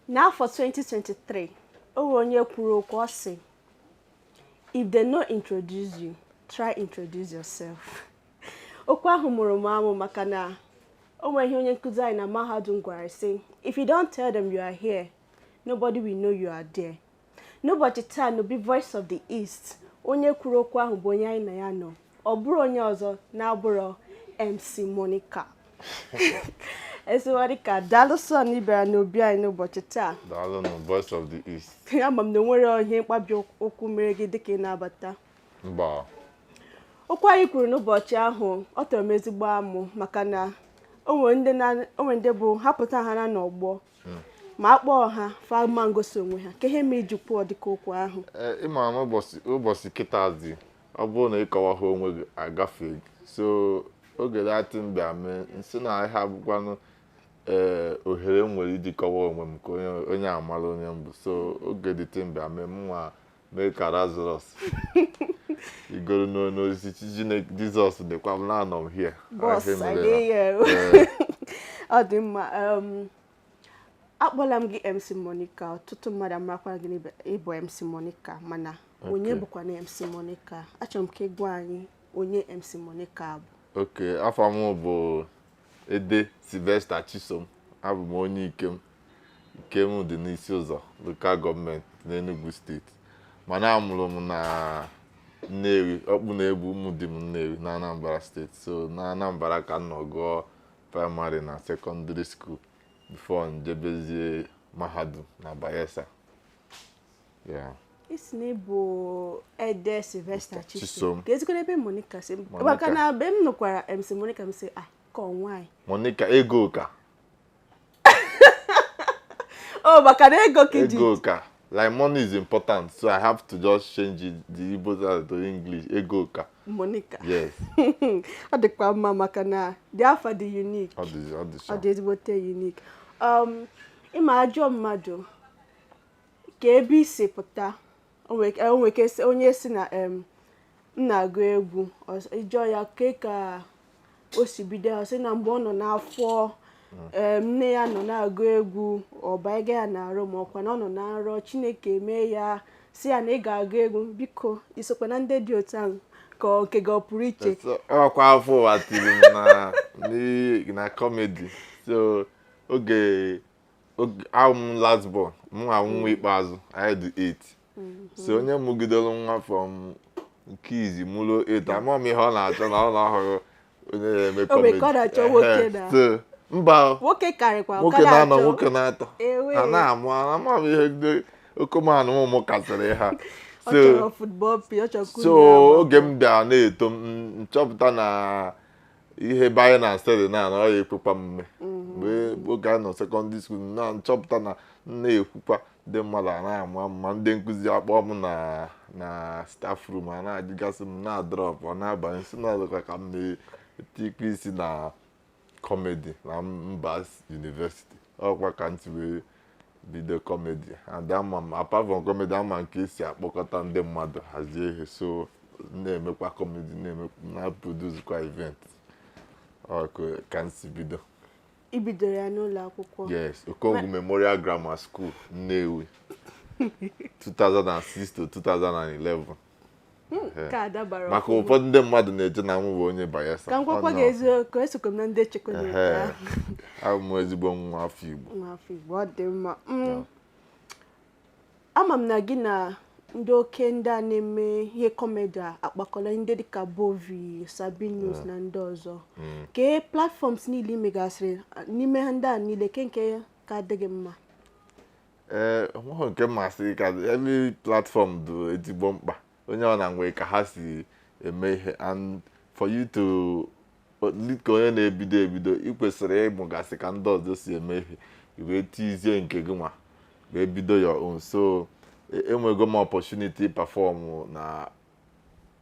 Now for 2023, onye kwuru okwu ọ sị, if they no introduce you, try introduce yourself. Okwu ahụ mụrụ m amụ maka na o nwere ihe onye nkụzi anyị na mahadum gwara sị, if you don't tell them you are here, nobody will know you are there. N'ụbọchị taa no be voice of the East. Onye kwuru okwu ahụ bụ onye anyị na ya nọ. Ọ bụrụ onye ọzọ na-abụrụ MC Monica. MC Monica, daalụ sọ na ị bịara n'obi anyị n'ụbọchị taa. Daalụ na voice of the East. Ama m na onwere ihe mkpabi okwu mere gị dịka ị na-abata. Mba. Okwu anyị kwuru n'ụbọchị ahụ, ọ tọrọ m ezigbo amụ maka na o nwere ndị bụ hapụta ha na n'ọgbọ. Ma akpọọ ha fama ngosi onwe ha ka ihe ma iji kwuo dịka okwu ahụ. Ịma na ụbọchị kịta dị ọ bụrụ na ịkọwa ha onwe gị agafe so oge datị mbịa mee nsị na ha bụkwanụ ohere m nwere iji kọwa onwe m ka onye amara onye mbụ so oge dịtị mbịa mee mnwa mee ka Lazarus igoro n'ozi Jizọs dịkwa m na anọ m here. Boss, I dey here. Ọ dị mma. Akpọla m gị MC Monica, ọtụtụ mmadụ amakwara gị ịbụ MC Monica mana onye bụkwa na MC Monica? Achọrọ m ka ị gwa anyị onye MC Monica bụ. Okay, afọ m bụ Edeh Sylvester Chisom. Abụ m onye Ikem dị n'isi ụzọ local gọọmenti n'Enugu steeti mana amụrụ m na Nnewi, ọkpụ na-ebu ụmụ di m Nnewi na Anambra steeti so na Anambra ka m nọ gụọ praịmarị na sekọndịrị skuul before njebezie mahadum na Bayelsa. Isi na ịbụ Edeh Sylvester Chisom. Chisom. Ka ezigbo ebe Monica si maka na be m nụkwara MC Monica m sị ka nwaanyị. Monica ego ka. Oh, maka na ego ka ji. Ego ka. Like money is important, so I have to just change it, the Igbo side to English. Ego ka. Monica. Yes. Ọ dịkwa mma maka na dị afa dị unique. Ọ dị ezigbote unique. Ịma ajọ mmadụ ka ebe isi pụta onye si na m na-agụ egwu ịjọ ya ka o si bido ya sị na mgbe ọ nọ n'afọ nne ya nọ na-agụ egwu ọbaiga ya na-arụ ma ọkwa na ọ nọ na nrọ Chineke mee ya si ya na ị ga-agụ egwu biko isokwa na ndị dị otu ahụ ka oke gị ọ pụrụ iche. Ọkwa afọ ụwa tiri m na comedy so oge I'm last born nwa nwa ikpeazụ I had 8 so onye mụgidere nwa from nke izi mụrụ 8 ama m ihe ọ na-achọ na ọ na-ahọrọ onye na-eme comedy. So mba nwoke karịkwa nwoke na-anọ nwoke na-atọ ha na-amụ ama m ihe ndị okomanụ ụmụ kasịrị ha so oge m bịara na-eto nchọpụta na ihe banye na study na ọ ya ekwukwa mme mgbe oge a nọ sekọndịrị skuul na nchọpụta na na-ekwukwa ndị mmadụ a na-ama mma ndị nkụzi akpọ m na staff room a na-ajụgasị m na-adrọp ọ na-abanye si n'ọlụkwa ka m na-etikwa isi na kọmedi na Mbas University ọkwa ka ntị wee bido kọmedi and ama m apart from kọmedi ama nke esi akpọkọta ndị mmadụ hazie ihe so na-emekwa kọmedi na-produce kwa event ka nsi bido. I bidoro ya n'ụlọ akwụkwọ? Yes, Okongwu Memorial Grammar School, Nnewi, 2006 to 2011. Ka adabara maka ụfọdụ ndị mmadụ na-eche na m bụ onye Bayelsa. Ka ngwakwa gị eziokwu esokwa m na ndị echekwa abụ m ezigbo nwa afọ Igbo. Nwa afọ Igbo, ọ dị mma. Ama m na gị na ndị oke ndị a na-eme ihe kọmedi akpakọrọ ndị dịka Bovi, Sabinus na ndị ọzọ. Ka platforms niile imegasịrị n'ime ha ndị a niile nke ka adịghị mma? Ọmụhụ nke mmasị ka every platform dị ezigbo mkpa. Onye ọ na nwere ka ha si eme ihe and for you to lead ka onye na-ebido ị kwesịrị ịmụgasị ka ndị ọzọ si eme ihe wee tizie nke gị nwa wee bido your own so enwego m opportunity perform na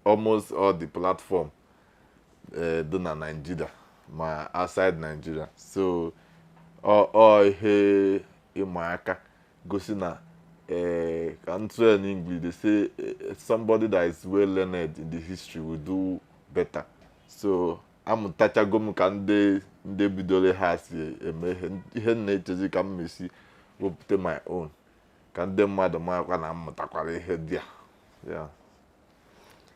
almost all the platform dị na Nigeria ma outside Nigeria so ọ ihe ịma aka gosi na can tell in English they say somebody that is well learned in the history will do better so amụtachago m ka ndị bidoro ha si eme ihe na-echezi ka m mesi wepụta my own ka ndị mmadụ makwa na mmụtakwara ihe dị a. Yeah.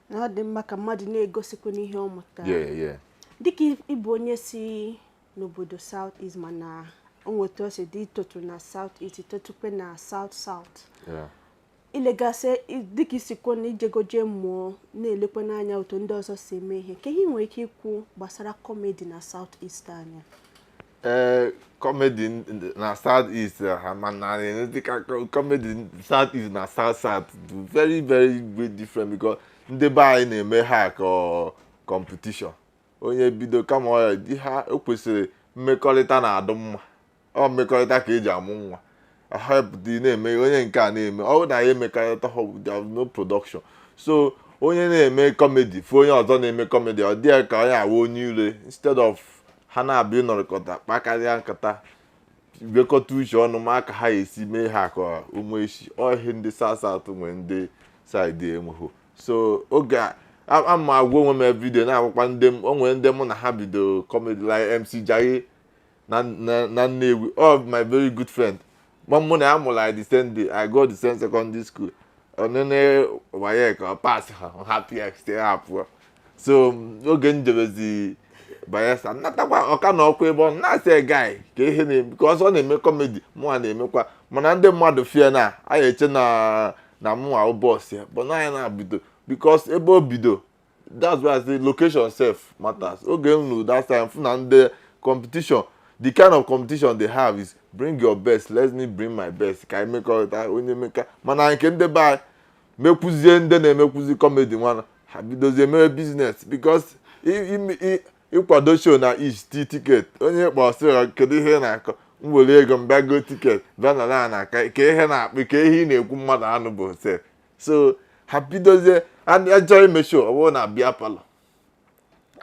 Na ọ dị mma ka mmadụ na-egosikwa n'ihe ọ mụtara. Yeah. Dịka ịbụ onye si n'obodo South East mana o nweta ose dị itotu na South East itotukwe na South. Yeah. Ilegasị dịka isikwa na ijegoje mmụọ na-elekwa n'anya otu ndị ọzọ si eme ihe. Ka ihe nwere ike ikwu gbasara comedy na South East anya? Comedy na South East comedy South East na South do very very different because ndị be anyị na-eme ha ka competition. Onye bido kama ọ ha kwesịrị mmekọrịta na-adụ mma. Ọ mmekọrịta ka eji amụ nwa. Ahapụta na-eme onye nke a na-eme ọ na ya emekọrịta no production. So onye na-eme comedy fụ onye ọzọ na-eme comedy ọ dị ka onye awa onye ire instead of ha na-abịa ịnọrịkọta kpakarịa nkata bekọta uche ọnụ ma ka ha esi mee ha ka ụmụ echi ọhịa ndị South nwere ndị side enweghị. So oge ama agwa onwe m evidio na-akwụkwa o nwere ndị mụ na ha bido comedy like MC Jai na Nnewi, all my very good friend. Mụ na ya mụ like the same day I go the same secondary school. Onene waye ka pass ha happy stay up. So oge njebezi Bayelsa natakwa ọka na ọkwa ebe ọ na-asị guy ka ihe na because ọ na-eme comedy mụ na-emekwa mana ndị mmadụ fie na anyị eche na mụ ahụ boss ya but na na bido because ebe o bido that's why I say location self matters. Oge m nụ that time fụ na ndị competition the kind of competition they have is bring your best, let me bring my best ka anyị mekọrịta onye meka mana nke ndị be anyị mekwuzie ndị na-emekwuzi comedy nwana ha bidozie mere business because ịkwado show na each ticket onye kpọsịrị kedu ihe na-akọ mwere ego mbịa go ticket bịa na ka ihe na-akpị ka ihe ị na-ekwu mmadụ anụ bụ sef. So ha bidozie achọrọ ime show ọ bụrụ na bịa palọ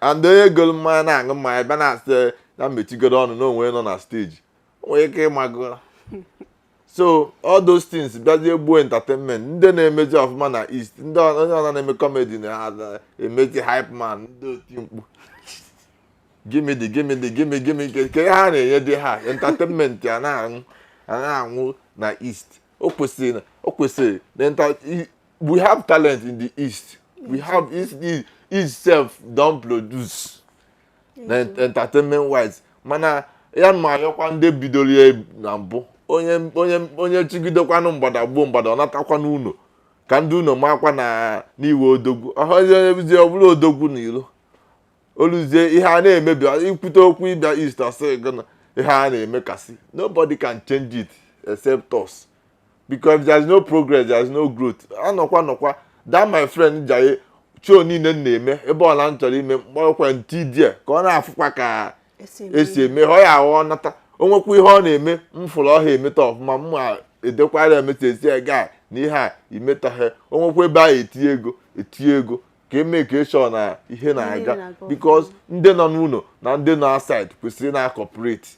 and onye golu mmanya na-aṅụ mmanya bịa na-asị na mechigoro ọnụ n'onwe nọ na stage onwere ike ịmagoro. So all those things bịazie gbuo entertainment ndị na-emezi ọfụma na East ndị onye ọna na-eme comedy na-emezi hype man ndị oti mkpu gimme ke ha na-enye dị ha entertainment ya na-anwụ na East. O kwesịrị we have talent in the East. We have East self don't produce na entertainment wise mana ya ma ayọkwa ndị bidoro ya na mbụ onye chigidekwanụ mgbada gbuo mgbada ọ natakwa n'ụlọ ka ndị ụlọ makwa na n'iwe odogwu ọhụzie ọ bụrụ odogwu na ilo oluzie ihe a na-emebi ikwute okwu ịbịa East asị gana ihe a na-eme kasị nobody can change it except us because if there is no progress there is no growth. Anọkwa that my friend Jaye show niile na-eme ebe ọla m chọrọ ime mkpọrọkwa ntị die ka ọ na-afụkwa ka esi eme ọ ya ahụ ọnata onwekwa ihe ọ na-eme mfụrụ ọha emeta ọfụma mma edekwara emeta esi ega na ihe a imetaghị onwekwa ebe a eti ego ka eme ka eshọ na ihe na-aga because ndị nọ n'ụlọ na ndị nọ outside kwesịrị na cooperate.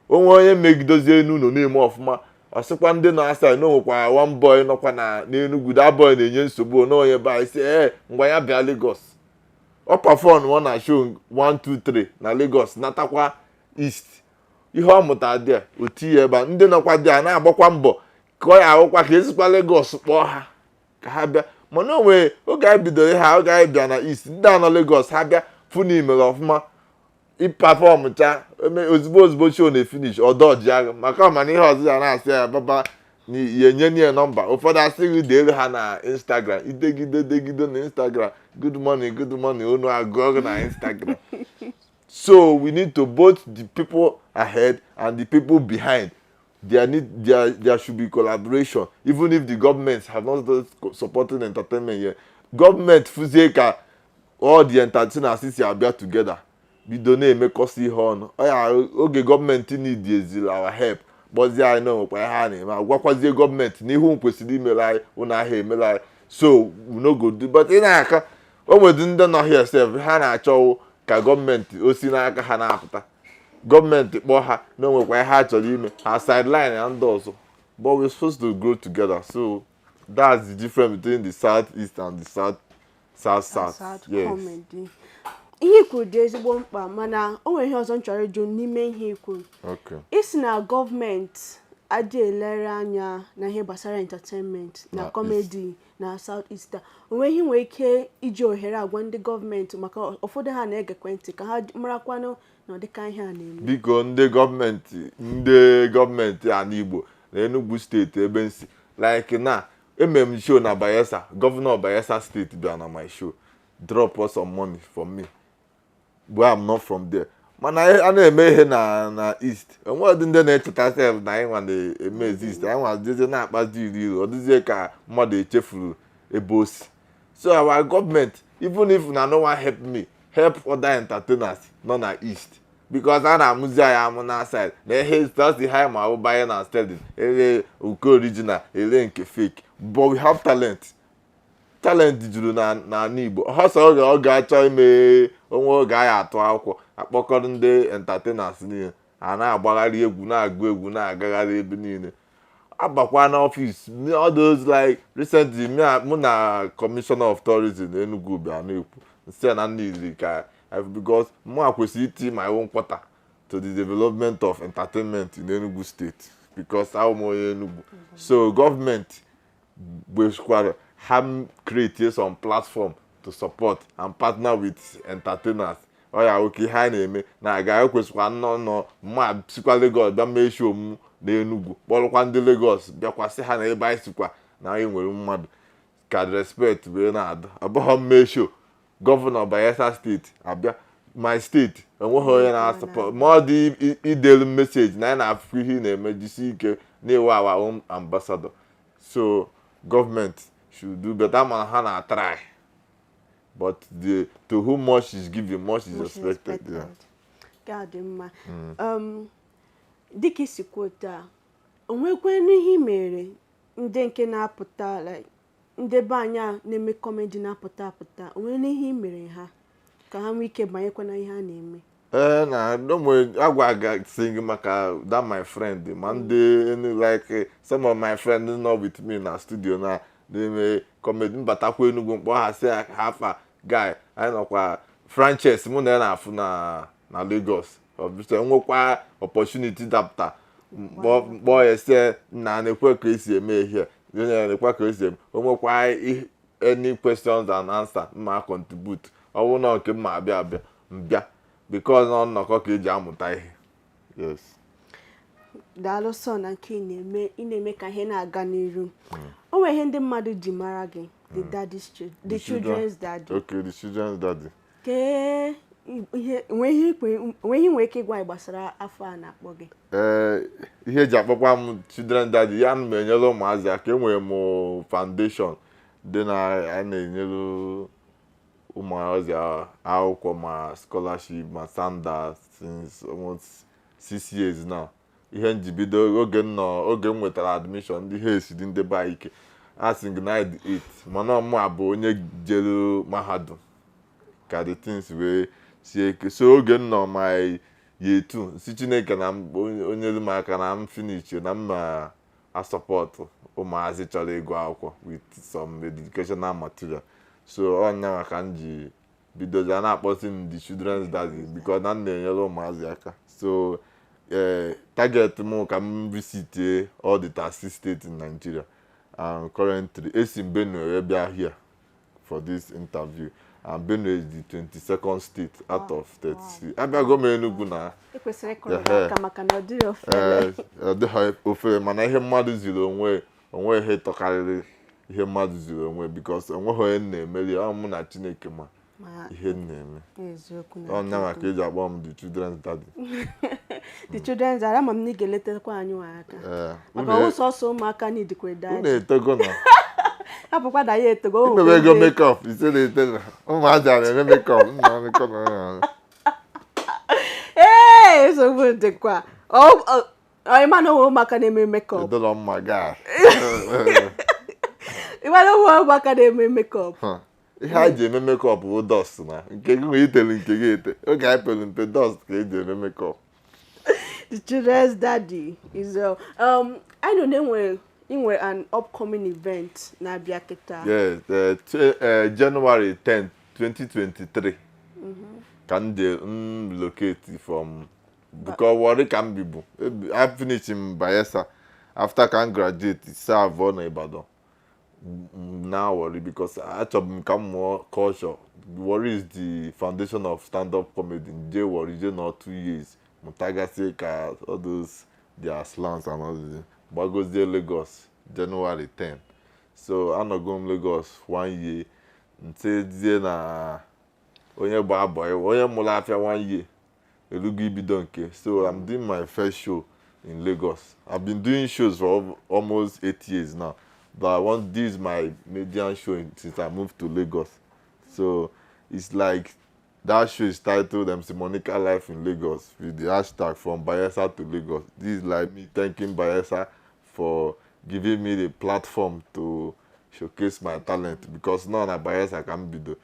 Onwe onye megidozie n'ụlọ na-eme ọfụma ọsịkwa ndị nọ outside na onwekwa one boy nọkwa na n'Enugu that boy na-enye nsogbu na onye ba isi ngwa ya bịa Lagos ọ perform ọ na show 1 2 3 na Lagos natakwa East ihe ọ mụtara dị oti ya ebe ndị nọkwa dị a na-agbakwa mbọ ka ọ ya ahụkwa ka esikwa Lagos kpọọ ha ka ha bịa mana onwe oge anyị bidoro ha oge anyị bịa na East ndị anọ Lagos ha bịa fụ na imere ọfụma ịpafọm cha ozugbo show na-efinish ọdọji agha maka ọmana ihe ọzọ ya na-asị ya baba ya enye nọmba ụfọdụ asịghị deelu ha na Instagram idegide na Instagram good morning unu agụọgụ na Instagram. So we need to both the people ahead and the people behind. There should be collaboration even if the governments have not supported entertainment yet. Government fuzie ka all the entertainers si abịa together bido na-emekọsi ihe ọnụ oge gọọmenti need ezili our help gbozie anyị na onwekwa ihe a na-eme agwakwazie gọọmenti n'ihu kwesịrị imere anyị ụnụ ahịa emere anyị so we no go do but ị na-aka o nwere ndị nọ here sef ha na-achọ ka gọọmenti o si n'aka ha na-apụta gọọmenti kpọọ ha na onwekwa ihe ha chọrọ ime ha sideline na ndị ọzọ but we're supposed to grow together. So that's the difference between the South East and the South. Yes. Comedy. Ihe kwuru dị ezigbo mkpa mana o nwere ihe ọzọ m chọrọ ịjụ n'ime ihe ikwu. Okay. Isi na gọọmenti adị elere anya na ihe gbasara entertainment na comedy na South East onweghị nwere ike iji ohere agwa ndị gọọmenti maka ụfọdụ ha na-egekwe ntị ka ha marakwanụ na ọdịka ihe a na-eme. Biko ndị gọọmenti ala Igbo na Enugu steeti ebe nsi like na emem show na Bayelsa, governor of Bayelsa state bịa na my show drop us some money for me but I'm not from there. Mana a na-eme ihe na East enweghị ndị na-echeta sef na anyị nwa na-eme exist anyị nwa dịzie na-akpazi iri ọ dịzie ka mmadụ echefuru ebe o si. So our government even if na no one help me help other entertainers nọ na East because a na-amụzi anyị amụ na side na ihe stasi ha ma ọ banye na steady ele nke original ele nke fake but we have talent juru na Igbo ọsọ ọ ga-achọ ime onwe oge anyị atụ akwụkwọ akpọkọrọ ndị entertainers niile a na-agbagharị egwu na-agụ egwu na-agagharị ebe niile abakwa n'ọfịs all those like recently mụ na Commissioner of Tourism Enugu bịa na-ekwu nsị na nneiri ka because mụ kwesịrị iti my own quarter to the development of entertainment in Enugu State because I'm onye Enugu. So government gbekwara ha create some platform to support and partner with entertainers. Oya oke ha na-eme na-aga ekwesịkwa nọ mma sikwa Lagos bịa mee show m na Enugu kpọrọkwa ndị Lagos bịakwasị ha na ebe anyị sikwa na anyị nwere mmadụ ka respect wee na-ada abụghị mee show gọvanọ Bayelsa steeti abịa my steeti enweghị onye na-asọpọt ma ọ dị idelu meseji na anyị na-afụ ihe na-eme jisi ike na-ewe our own ambassador. So government should do better man ha na try but to whom much is given much is expected. God mma dịka isi kwuo onwekwanụ ihe mere ndị nke na-apụta like ndị be anya na-eme comedy na-apụta onwe ihe mere ha ka ha nwee ike banyekwa na ihe a na-eme. Na agwa sing maka that my friend man like some of my friends not with me na studio na na-eme comedy mbatakwa Enugu mkpọ ha si hafa guy anyị nọkwa franchise mụ na ya na-afụ na Lagos nwekwa opportunity dapụta mkpọ ya se na na-ekwe ka esi eme ihe na-ekwe ka esi eme onwekwa any questions and answer ma contribute ọwụ na nke mma mbịa because na nnọkọ ka eji amụta ihe. Yes. Daalụ sọ na nke ị na-eme ka ihe na-aga n'iru. O nwere ihe ndị mmadụ ji mara gị the children's daddy. Okay, the children's daddy. Ke enweghị nwere ike ịgwa anyị gbasara afọ a na-akpọ gị. Ihe eji akpọkwa m children's daddy ya na m enyere ụmụazị aka enwere m foundation dị na a na-enyere ụmụazị akwụkwọ ma scholarship ma sandals since almost 6 years now. Ihe njibido oge m nwetara admission ndị ha esiri ndị be ike asing 98 mana ọmụ abụ onye jere mahadum ka the things wee sie ike. So oge m nọ ma year 2 si Chineke na onye m aka na m finish na m na-asọpọtụ ụmụazị chọrọ ịgụ akwụkwọ with some educational material. So ọnya ka m ji bido na-akpọsi m the children's daddy because na m na-enyere ụmụazị aka. So target m ka m visit all the 36 states in Nigeria and currently esi Benue bịa here for this interview and Benue is the 22nd state out of 36. Abịago m Enugu na ekwesịrị ịkọrọ aka maka na ọ dịghị ofele. Ọ dịghị ofele mana ihe mmadụ ziri onwe ihe tọkarịrị ihe mmadụ ziri onwe because onweghị onye na-emeri ọ mụ na Chineke ma ihe na-eme. Ọnya maka eji akpọ m the children's daddy. The children's daddy ama m na ị ga-eletakwa anyị aka maka ọsọsọ ụmụaka n'idikwe daddy. Unu etego na hapụkwa na ya etego unu ego makeup ise na-etego ụmụazị na-eme makeup nna makeup nsogbu dịkwa ịma na ụmụaka na-eme makeup edolo mma gaa ịma na ụmụaka na-eme makeup ihe a ji eme makeup bụ dust na nke gị nwere itelu nke gị ete oge anyị pelu mpe dust ka eji eme makeup. The children's daddy is I don't know when an upcoming event na abịa kịta. Yes, January 10, 2023 ka m locate from because Warri ka m bibu I finish in Bayelsa after can graduate serve on Ibadan. Now worry because actually become more culture. Worry is the foundation of stand-up comedy. J worry J not 2 years. Mutagasi ka all those their slants and all this. But goes there Lagos January 10. So I not going Lagos 1 year. Nte na onye gba boy onye mula afia 1 year. Elugu ibido nke. So I'm doing my first show in Lagos. I've been doing shows for almost 8 years now. But I want this my median show since I moved to Lagos. So it's like that show is titled MC Monica Life in Lagos with the hashtag from Bayelsa to Lagos. This is like me thanking Bayelsa for giving me the platform to showcase my talent because none of Bayelsa can be do.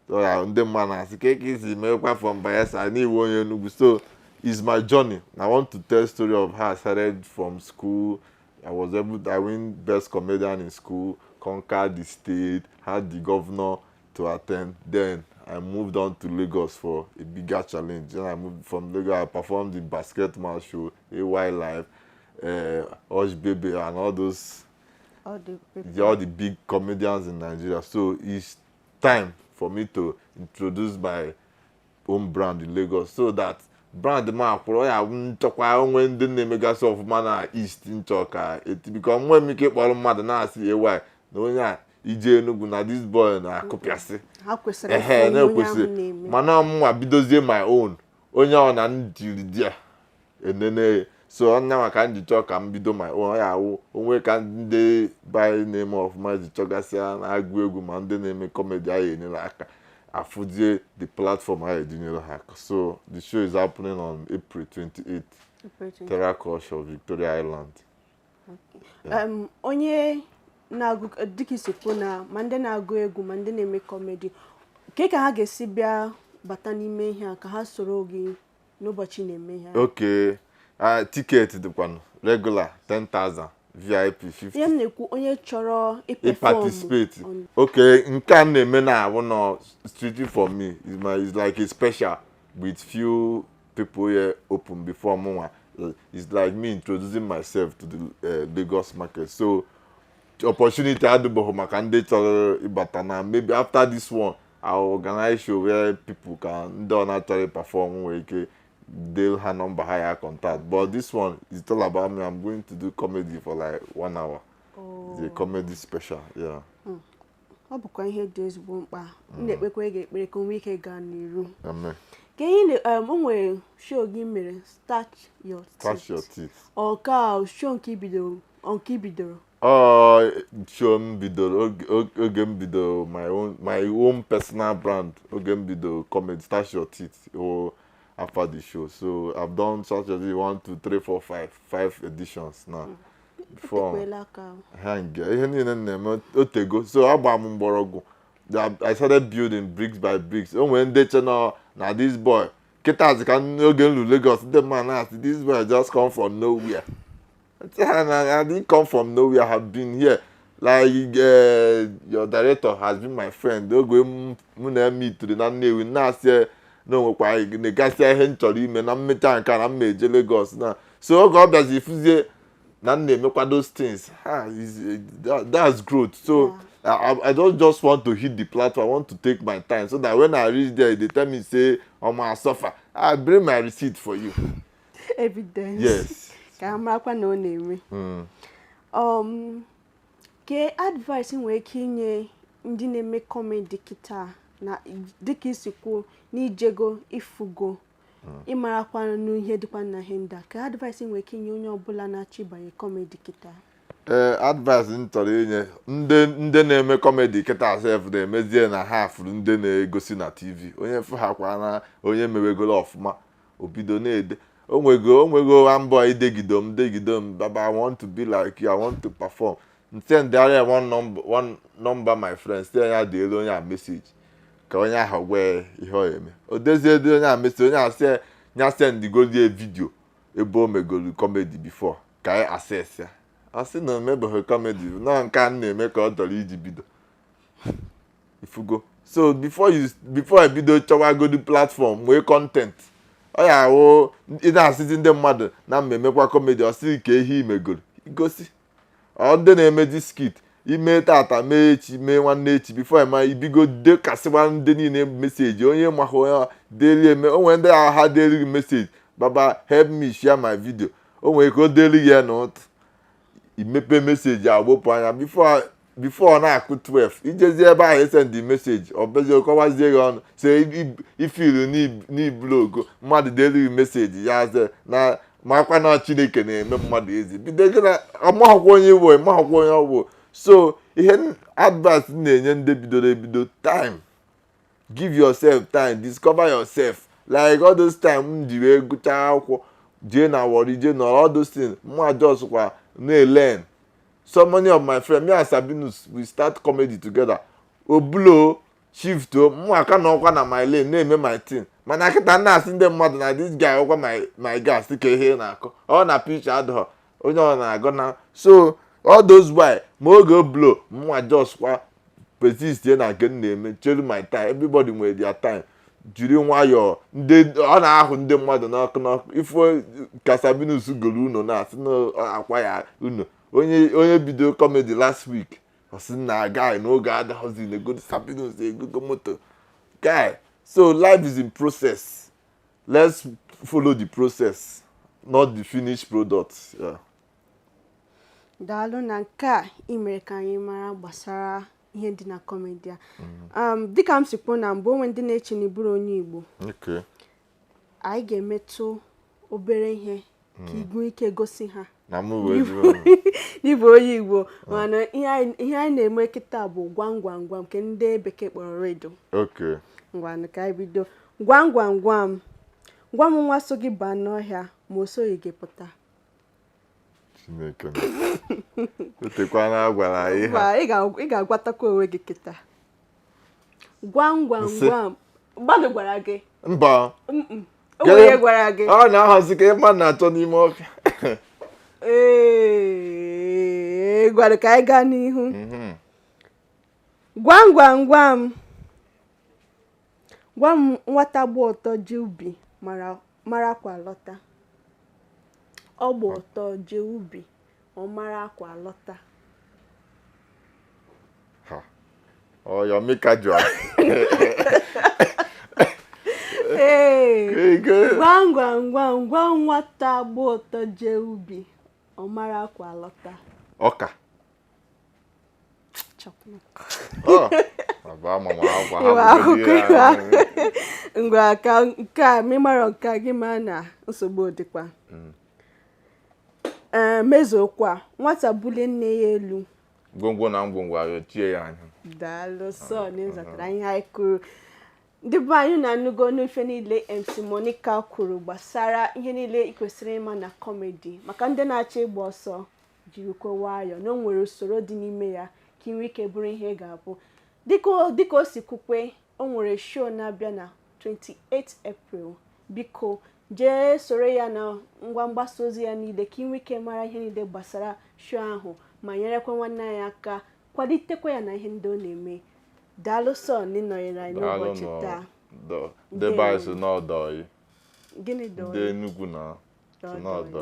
So the man has from Bayelsa. I need one year. So it's my journey. I want to tell a story of how I started from school. I win best comedian in school, conquered the state, had the governor to attend. Then I moved on to Lagos for a bigger challenge. Then I moved from Lagos. I performed the basketball show, AY Live, Osh Baby, and all those, all the big comedians in Nigeria. So it's time for me to introduce my own brand in Lagos so that brand ma kwụrụ ya nchọkwa onwe ndị na-emegasị ọfụma na East nchọka because nwe m ike kpọrọ mmadụ na-asị AY na onye a ije Enugu na this boy na-akụpịasị na-ekwesịrị mana ọmụnwa bidozie my own onye ọ na ndiri dia enene so ọnya maka ndị chọọ ka m bido my own ya awụ onwe ka ndị by na-eme ọfụma ji chọgasịa na-agụ egwu ma ndị na-eme comedy ahụ enyere aka Afudie the platform I didn't hack. So the show is happening on April 28th. Terra Culture, Victoria Island. Okay. Onye na-agụ dịka isikwu na ma ndị na-agụ egwu ma ndị na-eme comedy. Ka ha ga-esi bịa bata n'ime ihe a ka ha soro gị n'ụbọchị na-eme ihe. Okay. Ticket dịkwanụ regular 10,000. VIP 50. Ihe m na-ekwu onye chọrọ participate. Okay, nke a na-eme na abụ no strictly for me. It's like a special with few people here open before mụnwa. It's like me introducing myself to the Lagos market. So the opportunity adịbọghị maka ndị chọrọ ịbata na maybe after this one I'll organize show where people can ndị ọ na-achọrọ perform nwee ike they'll have number higher contact. But this one is all about me. I'm going to do comedy for like 1 hour. Oh. It's a comedy special, yeah. Ọ bụkwa ihe dị ezigbo mkpa. Na-ekpekwa ga-ekpere ka onwe ike gaa n'iru. Amen. Ka ihe onwe show gị mere Start Your Teeth. Ọ ka show nke bidoro. Show m bidoro oge m bidoro my own personal brand. Oge m bidoro comedy Start Your Teeth. After the show, so I've done such as 1, 2, 3, 4, 5 editions now. Before so I started building bricks by bricks. When they channel now this boy, Ketas can no get to Lagos. The man asked, this boy just come from nowhere. I didn't come from nowhere. I have been here. Like your director has been my friend. They'll go meet to the name now say. No, why the guy say henchori me na mmecha nka na mmeje Lagos na so go obviously ifuzie na na-emekwa those things that's growth. So yeah. I don't just want to hit the platform. I want to take my time so that when I reach there they tell me say I suffer, I bring my receipt for you. Evidence. Yes. Ka amakwa na ọ na-eme. Ke advice nwere ike inye ndị na-eme comedy kịta na dịka isikwu n'ijego ifugo ịmarakwa n'ihe dịkwa na henda ka advice nwere ike inye onye ọbụla na-achọ ịbanye comedy kịta. Advice ntọrọ inye ndị na-eme comedy kịta sef na-emezie na ha furu ndị na-egosi na TV onye fụ ha kwa na onye mewegolo ọfụma obido na-ede onwego ambọ idegidom baba I want to be like you, I want to perform. Send there one number my friend say ya dị elu onye a message ka onye ahụ gwe ihe o eme o dezie dị onye a message onye a say nya send golie video ebe o megolu comedy before ka I access ya I say no mebe comedy no nke a na-eme ka ọ dọrọ iji bido ifugo. So before I bido chọwa go the platform nwee content ọ ya wo ị na-asịzi ndị mmadụ na mmemekwa comedy ọ sị ka ehi imegolu igosi ọ ndị na-eme dị skit ime tata mee echi mee nwanne echi before ma ibigo dekasịwa ndị niile meseji onye mahụ onye deli eme onwe ndị agha ha deli meseji baba help me share my video o nwere ka o deli ya n'ụtụ imepe meseji agbopụ anya before na-akụ 12 ijezi ebe ahụ esendị meseji ọ bezi kọwazie ya ọnụ se ifilu n'iblogo mmadụ deli meseji ya ze na makwa na Chineke na-eme mmadụ ezi bido gị na ọmahụkwa onye iwo mahụkwa onye ọgwụ so ihe advice na-enye ndị bidoro ebido time give yourself time discover yourself like all those time m ji wee gụchaa akwụkwọ jee na Warri jee nọrọ all those things mma just kwa na-learn so many of my friends me and Sabinus we start comedy together obulo shift mma aka na ọkwa na my lane na-eme my thing mana kịta na-asị ndị mmadụ na this guy ọkwa my gas dịka ihe na-akọ ọ na pitch adọ onye ọ na-agọ na so all those why ma oge oblo mma just kwa persist na nke na-eme chelu my time everybody nwere their time jiri nwayọọ ndị ọ na-ahụ ndị mmadụ n'ọkụ ifo ka Sabinus goro uno na-asị na akwa ya uno onye bido comedy last week ọ sị na guy n'oge adahụzi na ego Sabinus egogo moto guy so life is in process let's follow the process not the finished product. Yeah. Daalụ na nke a imere ka anyị mara gbasara ihe dị na comedy a dịka m si kwuo na mbụ onwe ndị na-eche na iburu onye Igbo anyị ga-emetụ obere ihe ka igwe ike gosi ha n'ịbụ onye Igbo mana ihe anyị na-eme kịta bụ gwam gwam gwam nke ndị bekee kpọrọ redio ngwanụ ka anyị bido gwam gwam gwam gwa m nwa so gị baa n'ọhịa ma o soghị gị pụta Chineke otekwana agwara anyị ha ị ga-agwatakwa onwe gị kịta gwam gwam gwam mmadụ gwara gị mba onye gwara gị ọ na-ahazi ka ịma na-achọ n'ime ọfịa gwara ka anyị gaa n'ihu gwam gwam gwam gwa m nwata gba ọtọ ji ubi mara kwa lọta ọ gba ọtọ ji ubi ọ mara kwa lọta your maker job. Gwam gwam gwam gwam nwata gba ọtọ ji ubi ọ mara kwa lọta ọka ngwa ka nke a mịmara nke a gị ma na nsogbu dịkwa mezokwa nwata bulie nne ya elu ngwongwo na ngwongwo ayochie ya anya daalụ sọ n'ịzatara ihe anyị kwuru ndị be anyị na-anụgo n'ife niile MC Monica kwuru gbasara ihe niile ị kwesịrị ịma na kọmedi maka ndị na-achọ ịgba ọsọ jirikwa nwayọọ na o nwere usoro dị n'ime ya ka inwe ike bụrụ ihe ga-abụ dịka o si kwukwe o nwere show na-abịa na 28 April biko jee soro ya na ngwa mgbasa ozi ya niile ka inwe ike mara ihe niile gbasara show ahụ ma nyerekwa nwanne anyị aka kwalitekwa ya na ihe ndị ọ na-eme daalụ sọ n'ịnọnyere anyị n'ụbọchị taa debe anyị so n'ọdọ gịnị dọọ ndị Enugu na so n'ọdọ